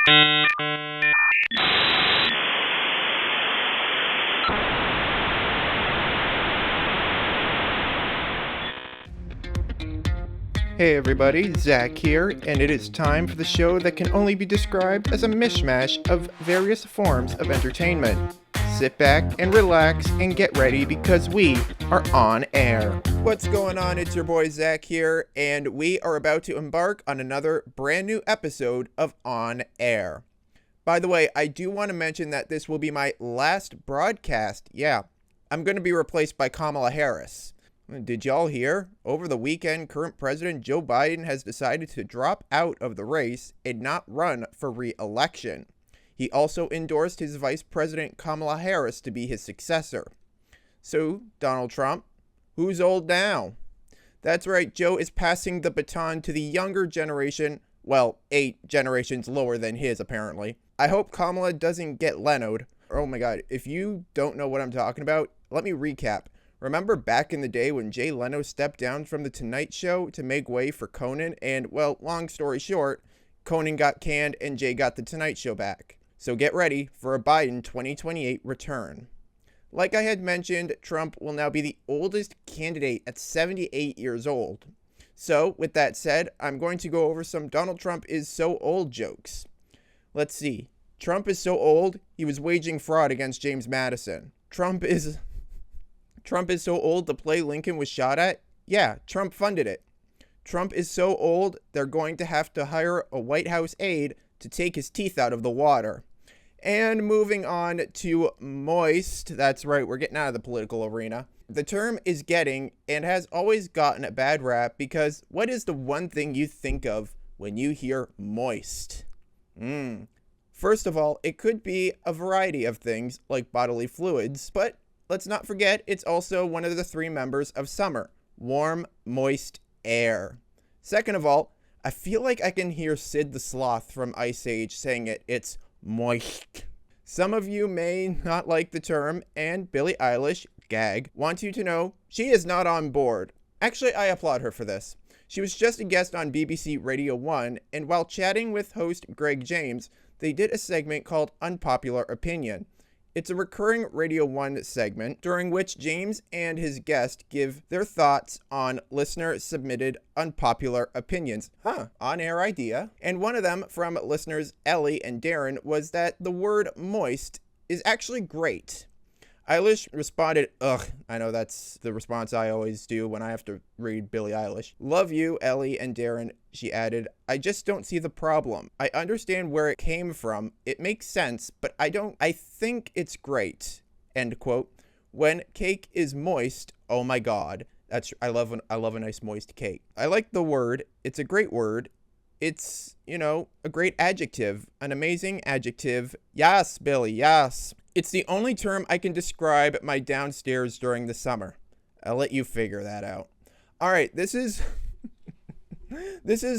Hey everybody, Zach here, and it is time for the show that can only be described as a mishmash of various forms of entertainment. Sit back and relax and get ready because we are on air. What's going on? It's your boy Zach here, and we are about to embark on another brand new episode of On Air. By the way, I do want to mention that this will be my last broadcast. Yeah, I'm going to be replaced by Kamala Harris. Did y'all hear? Over the weekend, current President Joe Biden has decided to drop out of the race and not run for re-election. He also endorsed his Vice President Kamala Harris to be his successor. So, Donald Trump, who's old now? That's right, Joe is passing the baton to the younger generation, well, 8 generations lower than his apparently. I hope Kamala doesn't get Leno'd. Oh my god, if you don't know what I'm talking about, let me recap. Remember back in the day when Jay Leno stepped down from The Tonight Show to make way for Conan and, well, long story short, Conan got canned and Jay got The Tonight Show back. So get ready for a Biden 2028 return. Like I had mentioned, Trump will now be the oldest candidate at 78 years old. So, with that said, I'm going to go over some Donald Trump is so old jokes. Let's see. Trump is so old, he was waging fraud against James Madison. Trump is so old the play Lincoln was shot at? Yeah, Trump funded it. Trump is so old, they're going to have to hire a White House aide to take his teeth out of the water. And moving on to moist, that's right, we're getting out of the political arena. The term is getting, and has always gotten, a bad rap because what is the one thing you think of when you hear moist? First of all, it could be a variety of things like bodily fluids, but let's not forget, it's also one of the 3 members of summer. Warm, moist air. Second of all, I feel like I can hear Sid the Sloth from Ice Age saying it. It's moist. Some of you may not like the term, and Billie Eilish, gag, wants you to know she is not on board. Actually, I applaud her for this. She was just a guest on BBC Radio 1, and while chatting with host Greg James, they did a segment called Unpopular Opinion. It's a recurring Radio 1 segment during which James and his guest give their thoughts on listener-submitted unpopular opinions. On-air idea. And one of them from listeners Ellie and Darren was that the word moist is actually great. Eilish responded, ugh, I know that's the response I always do when I have to read Billie Eilish. Love you, Ellie and Darren, she added. I just don't see the problem. I understand where it came from. It makes sense, but I think it's great. End quote. When cake is moist, oh my god. I love a nice moist cake. I like the word. It's a great word. It's, a great adjective, an amazing adjective. Yes, Billy, yes. It's the only term I can describe my downstairs during the summer. I'll let you figure that out. All right, this is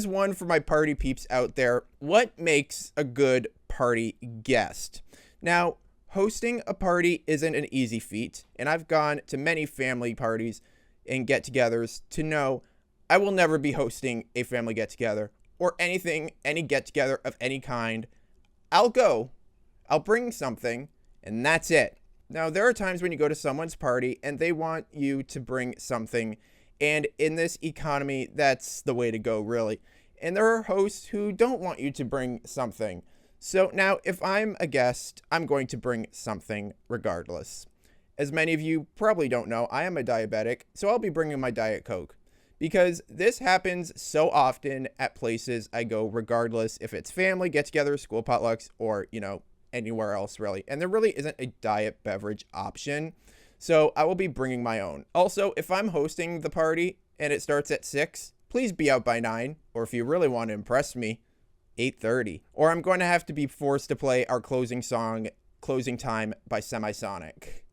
one for my party peeps out there. What makes a good party guest? Now, hosting a party isn't an easy feat, and I've gone to many family parties and get-togethers to know I will never be hosting a family get-together or any get-together of any kind. I'll go. I'll bring something. And that's it. Now, there are times when you go to someone's party and they want you to bring something. And in this economy, that's the way to go, really. And there are hosts who don't want you to bring something. So now, if I'm a guest, I'm going to bring something regardless. As many of you probably don't know, I am a diabetic, so I'll be bringing my Diet Coke. Because this happens so often at places I go regardless if it's family get-together, school potlucks, or, anywhere else really. And there really isn't a diet beverage option. So I will be bringing my own. Also, if I'm hosting the party and it starts at 6, please be out by 9. Or if you really want to impress me, 8:30. Or I'm going to have to be forced to play our closing song, Closing Time by Semisonic.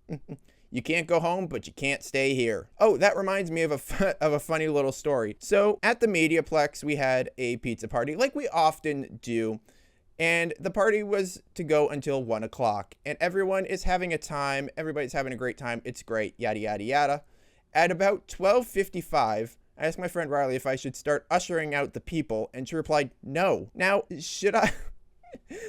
You can't go home, but you can't stay here. Oh, that reminds me of a funny little story. So at the Mediaplex, we had a pizza party like we often do. And the party was to go until 1 o'clock. And everyone is having a time. Everybody's having a great time. It's great. Yada, yada, yada. At about 12:55, I asked my friend Riley if I should start ushering out the people. And she replied, no. Now, should I...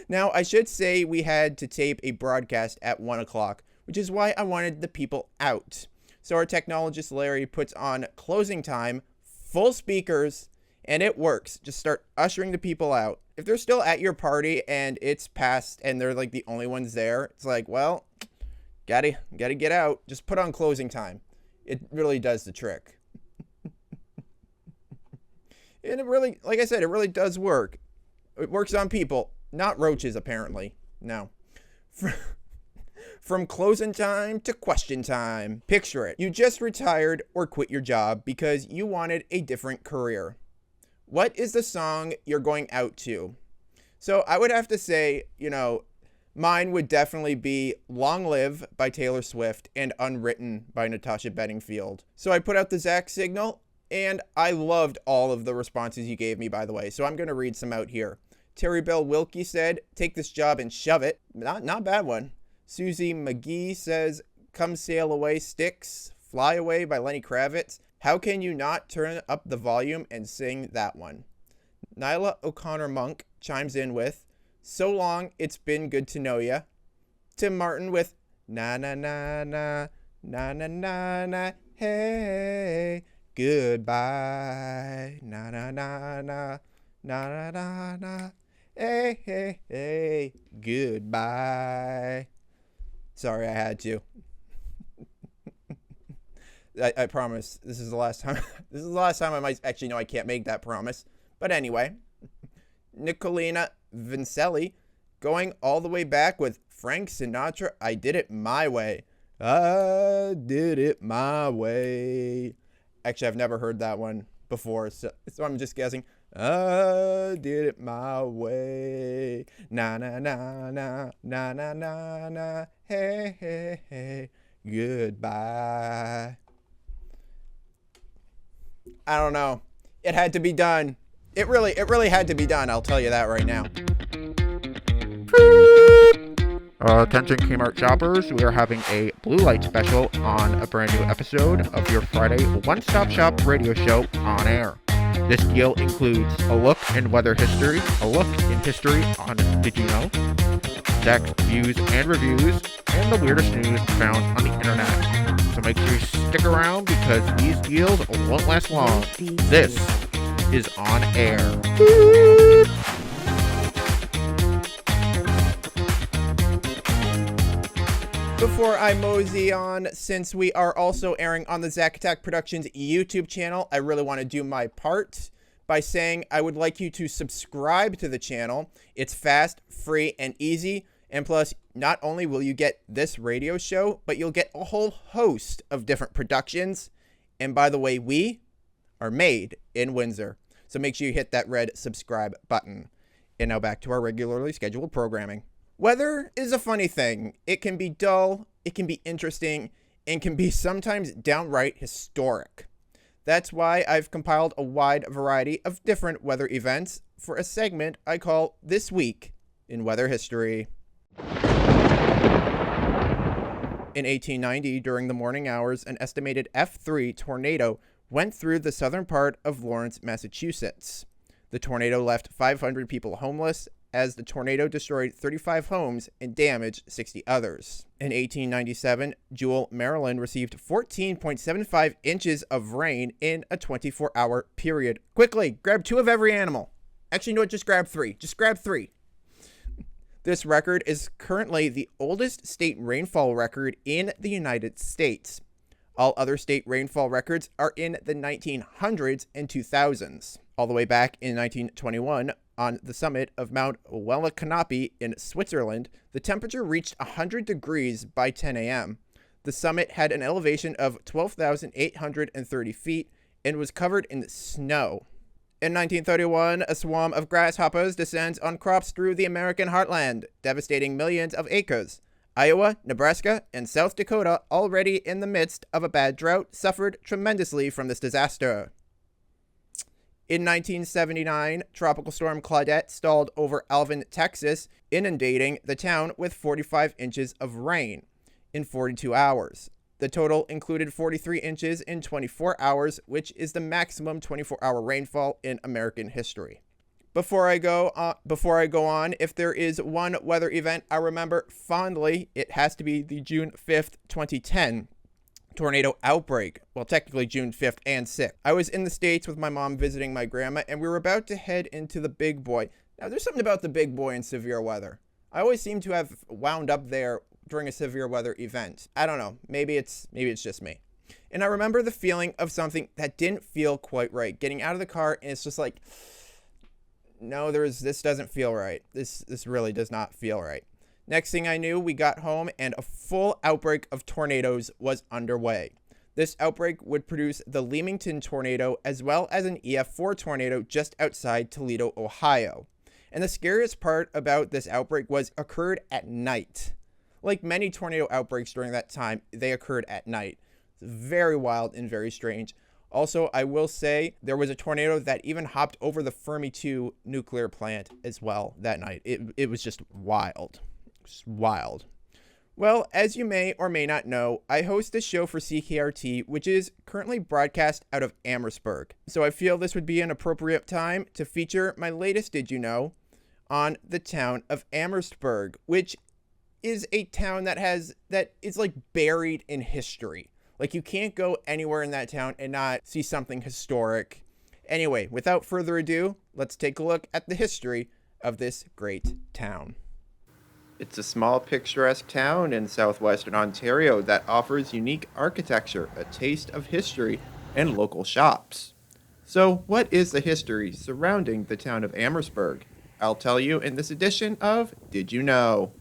Now, I should say we had to tape a broadcast at 1 o'clock, which is why I wanted the people out. So our technologist Larry puts on closing time, full speakers, and it works. Just start ushering the people out. If they're still at your party and it's past and they're like the only ones there, it's like, well, gotta get out. Just put on closing time. It really does the trick. And it really, like I said, it really does work. It works on people, not roaches, apparently. No. From closing time to question time. Picture it. You just retired or quit your job because you wanted a different career. What is the song you're going out to? So I would have to say, mine would definitely be Long Live by Taylor Swift and Unwritten by Natasha Bedingfield. So I put out the Zach signal, and I loved all of the responses you gave me, by the way. So I'm going to read some out here. Terry Bell Wilkie said, take this job and shove it. Not a bad one. Susie McGee says, come sail away, Sticks. Fly Away by Lenny Kravitz. How can you not turn up the volume and sing that one? Nyla O'Connor Monk chimes in with, so long, it's been good to know ya. Tim Martin with, na na na na, na na na na, hey, goodbye. Na na na na, na na na na, hey, hey, hey, goodbye. Sorry, I had to. I promise this is the last time. This is the last time I might actually know I can't make that promise. But anyway, Nicolina Vincelli going all the way back with Frank Sinatra. I did it my way. I did it my way. Actually, I've never heard that one before, so I'm just guessing. I did it my way. Na na na na na na na na. Hey hey hey. Goodbye. I don't know. It had to be done. It really had to be done. I'll tell you that right now. Attention Kmart shoppers, we are having a blue light special on a brand new episode of your Friday one-stop shop radio show on air. This deal includes a look in weather history, a look in history on Did You Know, Zach's views and reviews, and the weirdest news found on the internet. So make sure you stick around because these deals won't last long. This is On Air. Before I mosey on, since we are also airing on the Zachattackproductions YouTube channel, I really want to do my part by saying I would like you to subscribe to the channel. It's fast, free, and easy. And plus, not only will you get this radio show, but you'll get a whole host of different productions. And by the way, we are made in Windsor. So make sure you hit that red subscribe button. And now back to our regularly scheduled programming. Weather is a funny thing. It can be dull, it can be interesting, and can be sometimes downright historic. That's why I've compiled a wide variety of different weather events for a segment I call This Week in Weather History. In 1890, during the morning hours, an estimated F3 tornado went through the southern part of Lawrence, Massachusetts. The tornado left 500 people homeless, as the tornado destroyed 35 homes and damaged 60 others. In 1897, Jewell, Maryland received 14.75 inches of rain in a 24-hour period. Quickly, grab 2 of every animal. Actually, no, just grab 3. Just grab 3. This record is currently the oldest state rainfall record in the United States. All other state rainfall records are in the 1900s and 2000s. All the way back in 1921, on the summit of Mount Wellakanapi in Switzerland, the temperature reached 100 degrees by 10 a.m. The summit had an elevation of 12,830 feet and was covered in snow. In 1931, a swarm of grasshoppers descends on crops through the American heartland, devastating millions of acres. Iowa, Nebraska, and South Dakota, already in the midst of a bad drought, suffered tremendously from this disaster. In 1979, Tropical Storm Claudette stalled over Alvin, Texas, inundating the town with 45 inches of rain in 42 hours. The total included 43 inches in 24 hours, which is the maximum 24-hour rainfall in American history. Before I go on, if there is one weather event I remember fondly, it has to be the June 5th, 2010 tornado outbreak. Well, technically June 5th and 6th. I was in the States with my mom visiting my grandma, and we were about to head into the big boy. Now, there's something about the big boy in severe weather. I always seem to have wound up there during a severe weather event. I don't know. Maybe it's just me. And I remember the feeling of something that didn't feel quite right. Getting out of the car, and it's just like, no, this doesn't feel right. This really does not feel right. Next thing I knew, we got home and a full outbreak of tornadoes was underway. This outbreak would produce the Leamington tornado as well as an EF4 tornado just outside Toledo, Ohio. And the scariest part about this outbreak was occurred at night. Like many tornado outbreaks during that time, they occurred at night. It's very wild and very strange. Also, I will say there was a tornado that even hopped over the Fermi 2 nuclear plant as well that night. It was just wild. Just wild. Well, as you may or may not know, I host this show for CKRT, which is currently broadcast out of Amherstburg. So I feel this would be an appropriate time to feature my latest Did You Know on the town of Amherstburg, which is a town that is like buried in history. Like, you can't go anywhere in that town and not see something historic. Anyway, without further ado, let's take a look at the history of this great town. It's a small, picturesque town in southwestern Ontario that offers unique architecture, a taste of history, and local shops. So, what is the history surrounding the town of Amherstburg? I'll tell you in this edition of Did You Know?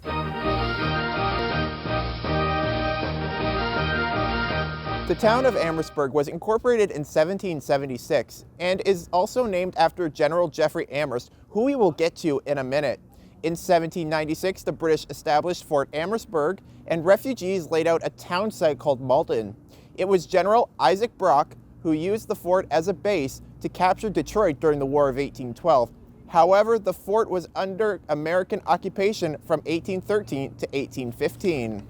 The town of Amherstburg was incorporated in 1776 and is also named after General Jeffrey Amherst, who we will get to in a minute. In 1796, the British established Fort Amherstburg, and refugees laid out a town site called Malden. It was General Isaac Brock who used the fort as a base to capture Detroit during the War of 1812. However, the fort was under American occupation from 1813 to 1815.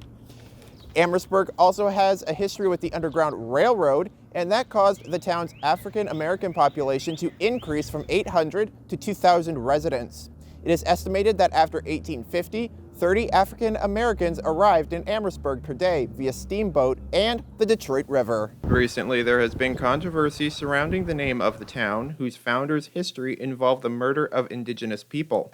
Amherstburg also has a history with the Underground Railroad, and that caused the town's African American population to increase from 800 to 2,000 residents. It is estimated that after 1850, 30 African Americans arrived in Amherstburg per day via steamboat and the Detroit River. Recently, there has been controversy surrounding the name of the town, whose founder's history involved the murder of indigenous people.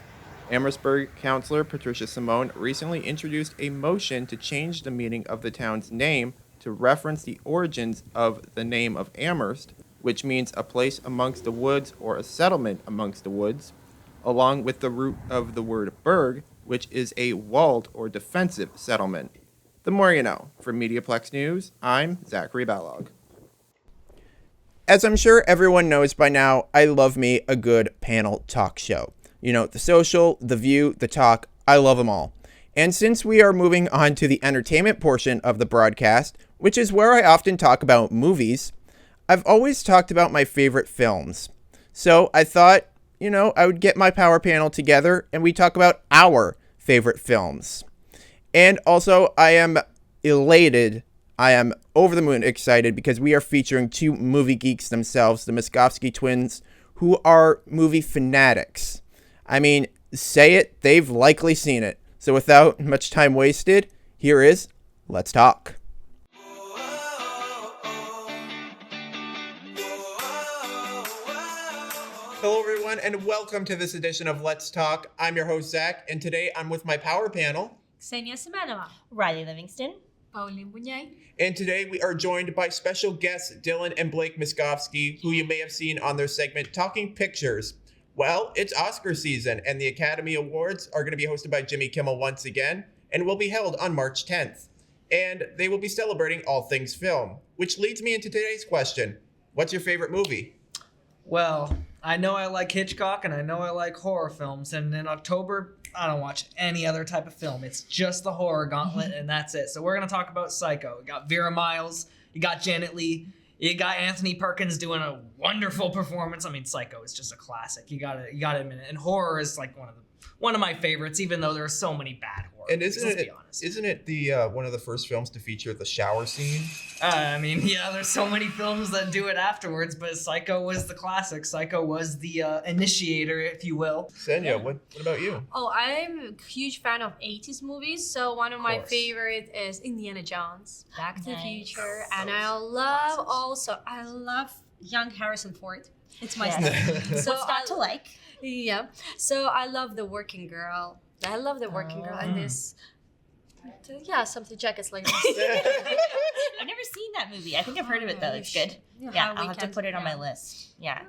Amherstburg Councillor Patricia Simone recently introduced a motion to change the meaning of the town's name to reference the origins of the name of Amherst, which means a place amongst the woods or a settlement amongst the woods, along with the root of the word burg, which is a walled or defensive settlement. The more you know. For Mediaplex News, I'm Zachary Balogh. As I'm sure everyone knows by now, I love me a good panel talk show. You know, The Social, The View, The Talk, I love them all. And since we are moving on to the entertainment portion of the broadcast, which is where I often talk about movies, I've always talked about my favorite films. So I thought, I would get my power panel together and we talk about our favorite films. And also, I am elated. I am over the moon excited because we are featuring two movie geeks themselves, the Miskovsky twins, who are movie fanatics. I mean, say it, they've likely seen it. So without much time wasted, here is Let's Talk. Hello, everyone, and welcome to this edition of Let's Talk. I'm your host, Zach, and today I'm with my power panel. Ksenia Semenova, Riley Livingston, Pauline Bunyay. And today we are joined by special guests Dylan and Blake Miskovsky, who you may have seen on their segment Talking Pictures. Well, it's Oscar season, and the Academy Awards are going to be hosted by Jimmy Kimmel once again, and will be held on March 10th. And they will be celebrating all things film, which leads me into today's question. What's your favorite movie? Well, I know I like Hitchcock and I know I like horror films, and in October, I don't watch any other type of film. It's just the horror gauntlet, and that's it. So we're going to talk about Psycho. You got Vera Miles, you got Janet Leigh, you got Anthony Perkins doing a wonderful performance. I mean, Psycho is just a classic. You gotta admit it. And horror is like one of my favorites, even though there are so many bad horror. And movies, let's be honest. isn't it the one of the first films to feature the shower scene? I mean, yeah, there's so many films that do it afterwards, but Psycho was the classic. Psycho was the initiator, if you will. Senya, what about you? Oh, I'm a huge fan of 80s movies. So one of my favorite is Indiana Jones, Back to the Future. And I love young Harrison Ford. It's my style. So What's not to like? Yeah. So I love The Working Girl. I love The Working Girl and this. Yeah, something jackets like this. I've never seen that movie. I think I've heard of it though. It's good. Yeah, I'll have to put it on my list. Yeah.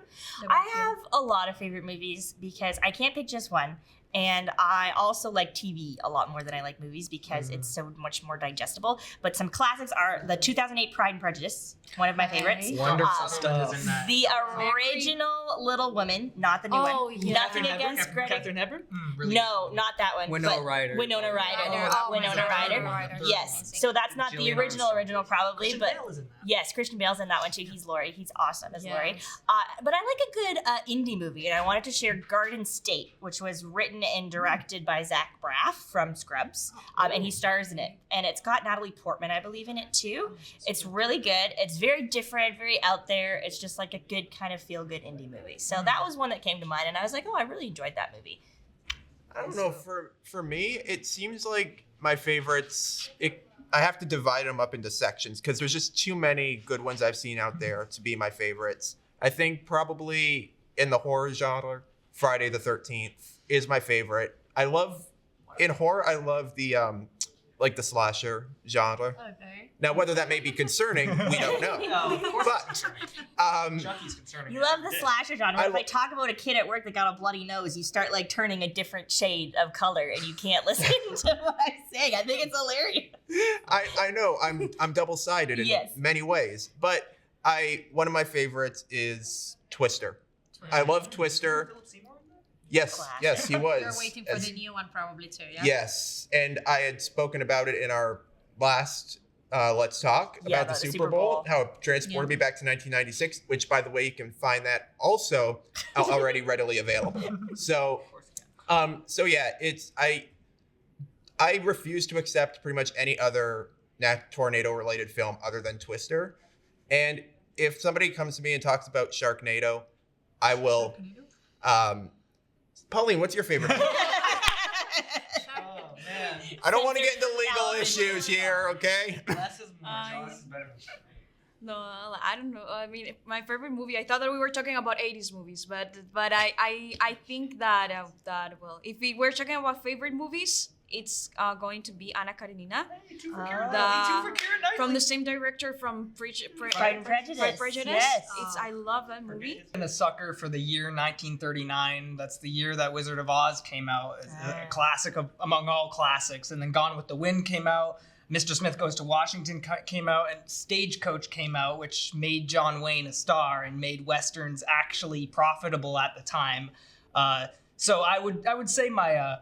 I have a lot of favorite movies because I can't pick just one. And I also like TV a lot more than I like movies because it's so much more digestible. But some classics are the 2008 Pride and Prejudice, one of my favorites. Wonderful stuff. The original Little Women, not the new one. Yeah. Nothing against Greta. Catherine Hepburn? No, not that one. Winona Ryder. Winona Ryder. Winona Ryder. Yes. So that's not the original probably, Christian but Bale is in that. yes, Christian Bale's in that one too. He's Laurie. He's awesome as Laurie. Yes. But I like a good indie movie, and I wanted to share Garden State, which was written and directed by Zach Braff from Scrubs, and he stars in it. And it's got Natalie Portman, I believe, in it too. It's really good. It's very different, very out there. It's just like a good kind of feel-good indie movie. So that was one that came to mind, and I was like, oh, I really enjoyed that movie. I don't know. For me, it seems like my favorites. I have to divide them up into sections because there's just too many good ones I've seen out there to be my favorites. I think probably in the horror genre, Friday the 13th is my favorite. In horror, I love the like the slasher genre. Okay. Now, whether that may be concerning, we don't know. No, of course it's But Chucky's concerning. You love the slasher genre. If I talk about a kid at work that got a bloody nose, you start like turning a different shade of color, and you can't listen to what I'm saying. I think it's hilarious. I know I'm double-sided in Yes. many ways, but one of my favorites is Twister. I love Twister. Philip Seymour in that? Yes, Classic. yes, he was. You're waiting for the new one probably too, yeah? Yes, and I had spoken about it in our last Let's Talk about the Super Bowl, how it transported me back to 1996, which, by the way, you can find that also already readily available. So, yeah, I refuse to accept pretty much any other tornado-related film other than Twister. And if somebody comes to me and talks about Sharknado, I will. Pauline, what's your favorite movie? Oh, man. I don't want to get into legal issues here, okay? Less is more. Less is better. No, I don't know. I mean, my favorite movie. I thought that we were talking about 80s movies, but I think that well, if we were talking about favorite movies, it's going to be Anna Karenina, from the same director from Pride and Prejudice. Yes. I love that movie. I'm a sucker for the year 1939. That's the year that Wizard of Oz came out. It's a classic among all classics. And then Gone with the Wind came out. Mr. Smith Goes to Washington came out, and Stagecoach came out, which made John Wayne a star and made Westerns actually profitable at the time. So I would say my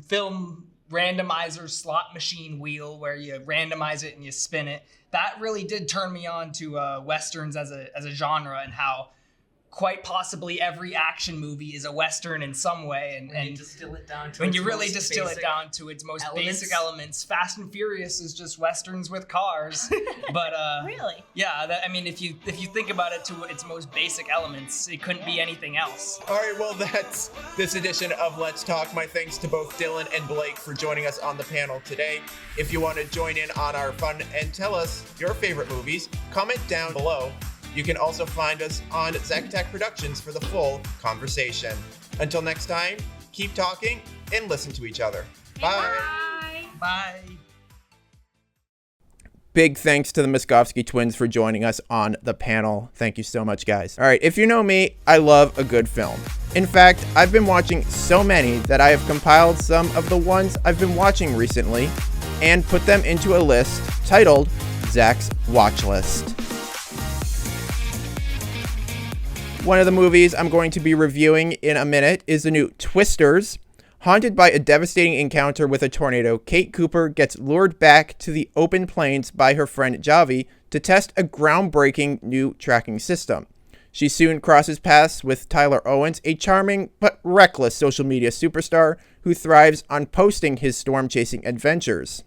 film randomizer slot machine wheel, where you randomize it and you spin it, that really did turn me on to Westerns as a genre, and how quite possibly every action movie is a Western in some way. And when you distill it down to its most basic elements, Fast and Furious is just Westerns with cars. But Really? Yeah, I mean, if you think about it to its most basic elements, it couldn't be anything else. All right, well, that's this edition of Let's Talk. My thanks to both Dylan and Blake for joining us on the panel today. If you want to join in on our fun and tell us your favorite movies, comment down below. You can also find us on Zachattackproductions for the full conversation. Until next time, keep talking and listen to each other. Bye. Bye. Big thanks to the Miskovsky twins for joining us on the panel. Thank you so much, guys. All right, if you know me, I love a good film. In fact, I've been watching so many that I have compiled some of the ones I've been watching recently and put them into a list titled Zach's Watch List. One of the movies I'm going to be reviewing in a minute is the new Twisters. Haunted by a devastating encounter with a tornado, Kate Cooper gets lured back to the open plains by her friend Javi to test a groundbreaking new tracking system. She soon crosses paths with Tyler Owens, a charming but reckless social media superstar who thrives on posting his storm-chasing adventures.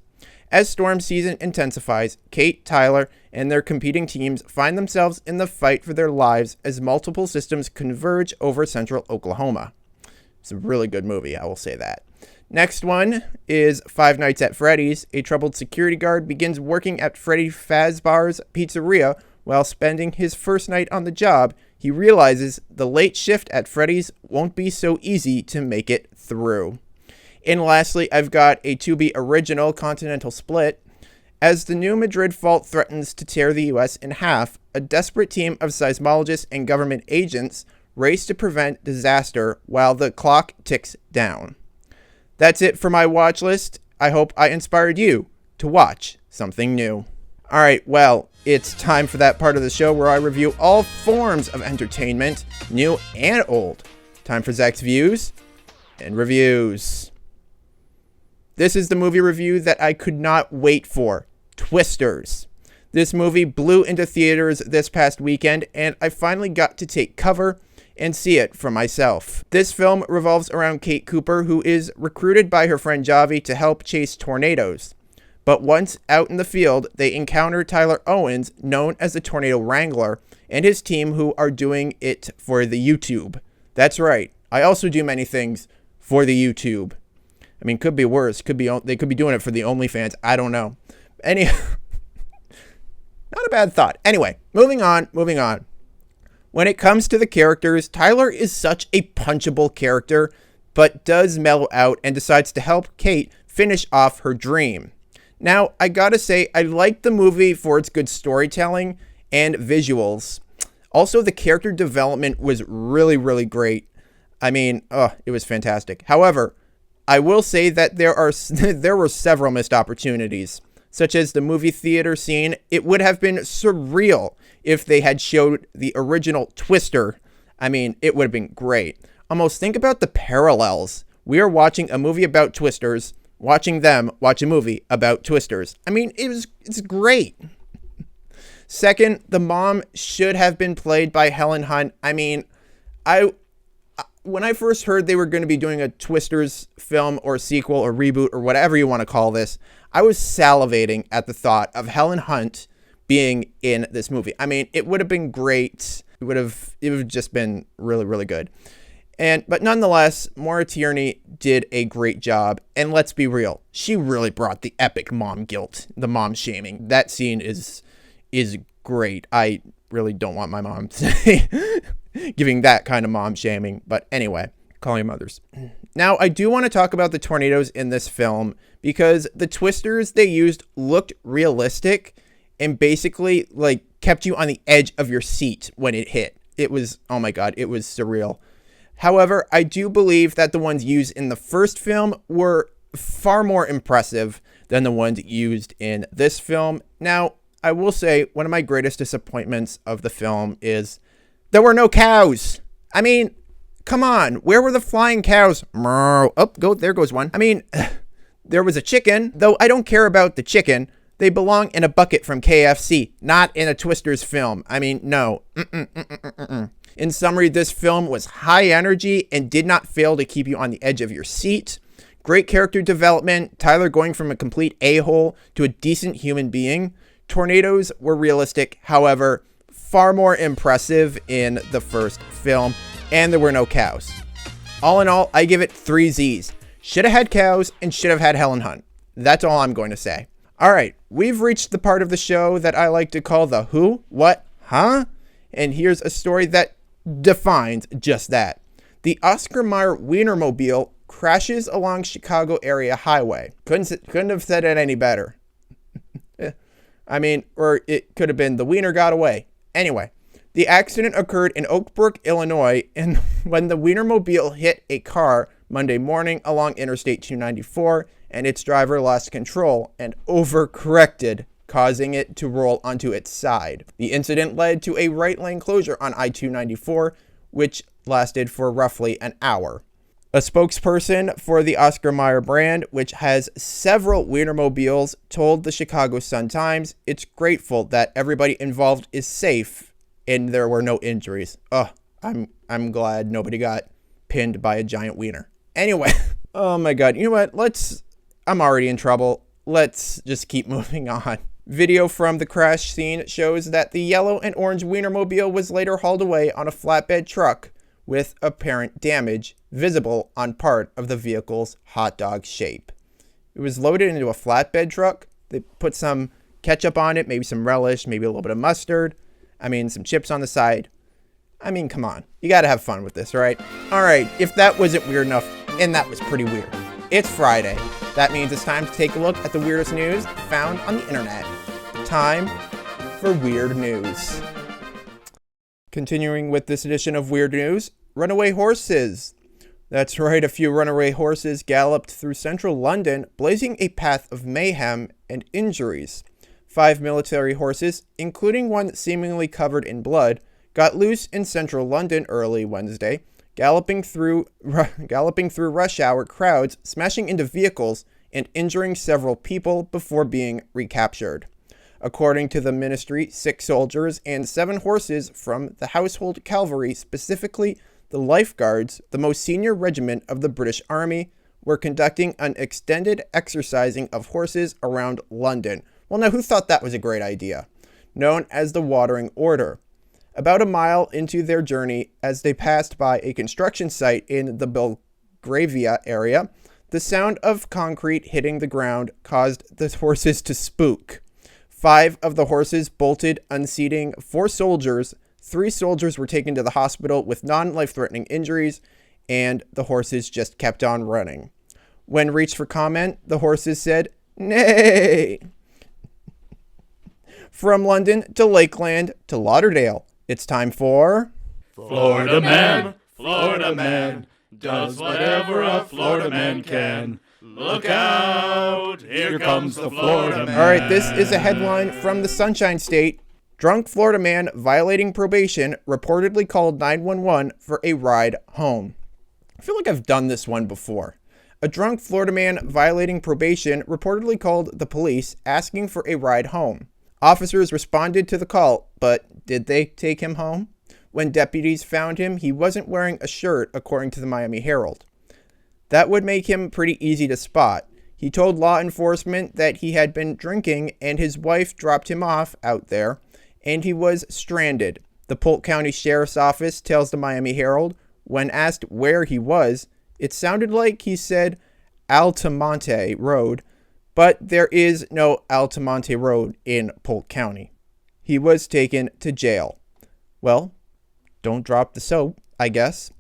As storm season intensifies, Kate, Tyler, and their competing teams find themselves in the fight for their lives as multiple systems converge over central Oklahoma. It's a really good movie, I will say that. Next one is Five Nights at Freddy's. A troubled security guard begins working at Freddy Fazbear's Pizzeria. While spending his first night on the job, he realizes the late shift at Freddy's won't be so easy to make it through. And lastly, I've got a Tubi original Continental Split. As the New Madrid fault threatens to tear the U.S. in half, a desperate team of seismologists and government agents race to prevent disaster while the clock ticks down. That's it for my watch list. I hope I inspired you to watch something new. All right, well, it's time for that part of the show where I review all forms of entertainment, new and old. Time for Zach's views and reviews. This is the movie review that I could not wait for, Twisters. This movie blew into theaters this past weekend, and I finally got to take cover and see it for myself. This film revolves around Kate Cooper, who is recruited by her friend Javi to help chase tornadoes. But once out in the field, they encounter Tyler Owens, known as the Tornado Wrangler, and his team who are doing it for the YouTube. That's right, I also do many things for the YouTube. I mean, could be worse. They could be doing it for the OnlyFans. I don't know. Not a bad thought. Anyway, moving on. When it comes to the characters, Tyler is such a punchable character, but does mellow out and decides to help Kate finish off her dream. Now, I gotta say, I liked the movie for its good storytelling and visuals. Also, the character development was really, really great. I mean, it was fantastic. However, I will say that there were several missed opportunities, such as the movie theater scene. It would have been surreal if they had showed the original Twister. I mean, it would have been great. Almost think about the parallels. We are watching a movie about Twisters, watching them watch a movie about Twisters. I mean, it's great. Second, the mom should have been played by Helen Hunt. I mean, when I first heard they were going to be doing a Twisters film or sequel or reboot or whatever you want to call this, I was salivating at the thought of Helen Hunt being in this movie. I mean, it would have been great. It would have just been really, really good. But nonetheless, Maura Tierney did a great job. And let's be real, she really brought the epic mom guilt, the mom shaming. That scene is great. I really don't want my mom giving that kind of mom shaming. But anyway, call your mothers. Now, I do want to talk about the tornadoes in this film because the twisters they used looked realistic and basically kept you on the edge of your seat when it hit. It was, oh my God, it was surreal. However, I do believe that the ones used in the first film were far more impressive than the ones used in this film. Now, I will say one of my greatest disappointments of the film is there were no cows. I mean, come on, where were the flying cows? There goes one. I mean, there was a chicken, though I don't care about the chicken. They belong in a bucket from KFC, not in a Twisters film. I mean, no. In summary, this film was high energy and did not fail to keep you on the edge of your seat. Great character development, Tyler going from a complete a-hole to a decent human being. Tornadoes were realistic, however, far more impressive in the first film, and there were no cows. All in all, I give it 3 Z's. Should have had cows and should have had Helen Hunt. That's all I'm going to say. All right, we've reached the part of the show that I like to call the who, what, huh? And here's a story that defines just that. The Oscar Mayer Wienermobile crashes along Chicago area highway. Couldn't have said it any better. I mean, or it could have been the wiener got away. Anyway, the accident occurred in Oak Brook, Illinois, and when the Wienermobile hit a car Monday morning along Interstate 294, and its driver lost control and overcorrected, causing it to roll onto its side. The incident led to a right lane closure on I-294, which lasted for roughly an hour. A spokesperson for the Oscar Mayer brand, which has several Wienermobiles, told the Chicago Sun-Times it's grateful that everybody involved is safe and there were no injuries. I'm glad nobody got pinned by a giant wiener. Anyway, oh my God, you know what? I'm already in trouble. Let's just keep moving on. Video from the crash scene shows that the yellow and orange Wienermobile was later hauled away on a flatbed truck with apparent damage visible on part of the vehicle's hot dog shape. It was loaded into a flatbed truck. They put some ketchup on it, maybe some relish, maybe a little bit of mustard. Some chips on the side. Come on. You gotta have fun with this, right? All right, if that wasn't weird enough, and that was pretty weird. It's Friday. That means it's time to take a look at the weirdest news found on the internet. Time for Weird News. Continuing with this edition of Weird News, runaway horses. That's right, a few runaway horses galloped through central London, blazing a path of mayhem and injuries. 5 military horses, including one seemingly covered in blood, got loose in central London early Wednesday, galloping through rush hour crowds, smashing into vehicles, and injuring several people before being recaptured. According to the ministry, 6 soldiers and 7 horses from the Household Cavalry, specifically the Life Guards, the most senior regiment of the British Army, were conducting an extended exercising of horses around London. Well, now, who thought that was a great idea? Known as the Watering Order. About a mile into their journey, as they passed by a construction site in the Belgravia area, the sound of concrete hitting the ground caused the horses to spook. 5 of the horses bolted, unseating 4 soldiers. 3 soldiers were taken to the hospital with non-life-threatening injuries, and the horses just kept on running. When reached for comment, the horses said, "Nay!" From London to Lakeland to Lauderdale, it's time for... Florida man, does whatever a Florida man can. Look out, here comes the Florida man. All right, this is a headline from the Sunshine State. Drunk Florida man violating probation reportedly called 911 for a ride home. I feel like I've done this one before. A drunk Florida man violating probation reportedly called the police asking for a ride home. Officers responded to the call, but did they take him home? When deputies found him, he wasn't wearing a shirt, according to the Miami Herald. That would make him pretty easy to spot. He told law enforcement that he had been drinking and his wife dropped him off out there, and he was stranded. The Polk County Sheriff's Office tells the Miami Herald, when asked where he was, it sounded like he said Altamonte Road, but there is no Altamonte Road in Polk County. He was taken to jail. Well, don't drop the soap, I guess.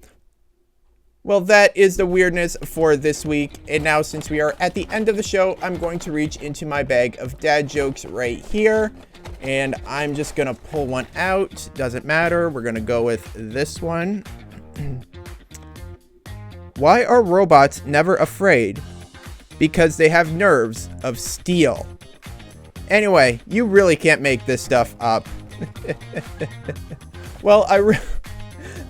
Well, that is the weirdness for this week. And now, since we are at the end of the show, I'm going to reach into my bag of dad jokes right here. And I'm just going to pull one out. Doesn't matter. We're going to go with this one. Why are robots never afraid? Because they have nerves of steel. Anyway, you really can't make this stuff up. Well,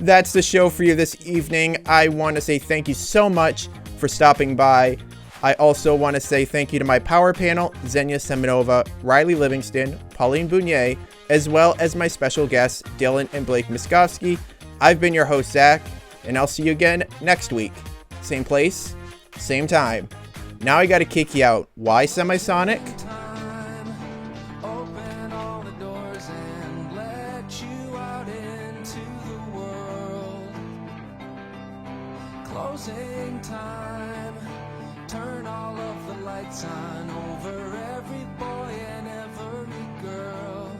that's the show for you this evening. I want to say thank you so much for stopping by. I also want to say thank you to my power panel, Xenia Semenova, Riley Livingston, Pauline Bounier, as well as my special guests, Dylan and Blake Miskovsky. I've been your host, Zach, and I'll see you again next week. Same place, same time. Now I gotta kick you out. Why Semisonic? Closing time. Turn all of the lights on over every boy and every girl.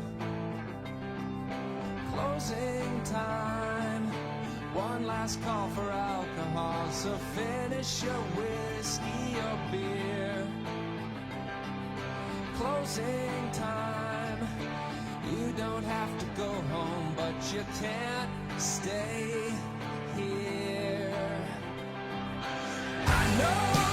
Closing time. One last call for alcohol, so finish your whiskey or beer. Closing time. You don't have to go home, but you can't stay here. I know